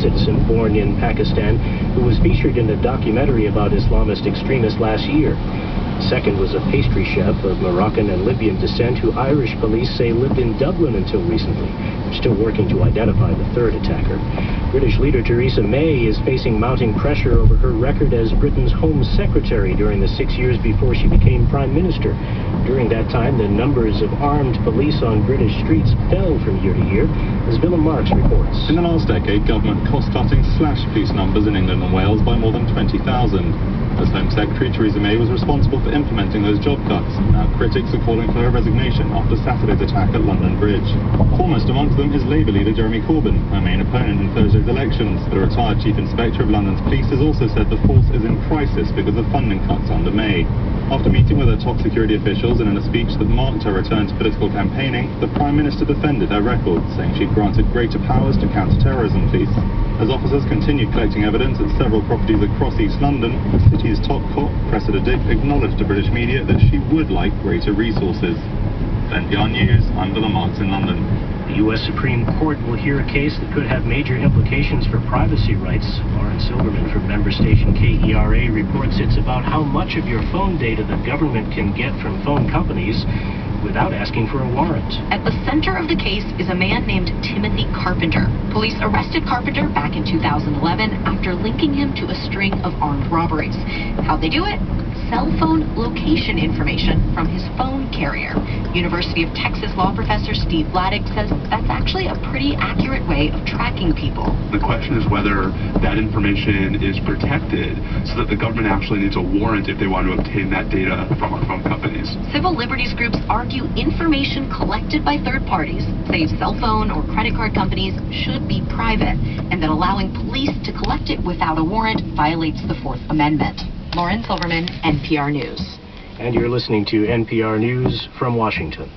citizen born in Pakistan who was featured in a documentary about Islamist extremists last year. The second was a pastry chef of Moroccan and Libyan descent who Irish police say lived in Dublin until recently. They're still working to identify the third attacker. British leader Theresa May is facing mounting pressure over her record as Britain's Home Secretary during the 6 years before she became Prime Minister. During that time, the numbers of armed police on British streets fell from year to year, as Willem Marks reports. In the last decade, government cost-cutting slashed police numbers in England and Wales by more than 20,000. As Home Secretary, Theresa May was responsible for implementing those job cuts. Now critics are calling for her resignation after Saturday's attack at London Bridge. Foremost amongst them is Labour leader Jeremy Corbyn, her main opponent in Thursday's elections. The retired Chief Inspector of London's police has also said the force is in crisis because of funding cuts under May. After meeting with her top security officials and in a speech that marked her return to political campaigning, the Prime Minister defended her record, saying she'd granted greater powers to counter-terrorism police. As officers continued collecting evidence at several properties across East London, the city's top cop, Cressida Dick, acknowledged to British media that she would like greater resources. For NPR News, I'm Willem Marks in London. The U.S. Supreme Court will hear a case that could have major implications for privacy rights. Lauren Silverman from member station KERA reports it's about how much of your phone data the government can get from phone companies without asking for a warrant. At the center of the case is a man named Timothy Carpenter. Police arrested Carpenter back in 2011 after linking him to a string of armed robberies. How'd they do it? Cell phone location information from his phone carrier. University of Texas law professor Steve Vladeck says that's actually a pretty accurate way of tracking people. The question is whether that information is protected so that the government actually needs a warrant if they want to obtain that data from our phone companies. Civil liberties groups argue information collected by third parties, say cell phone or credit card companies, should be private, and that allowing police to collect it without a warrant violates the Fourth Amendment. Lauren Silverman, NPR News. And you're listening to NPR News from Washington.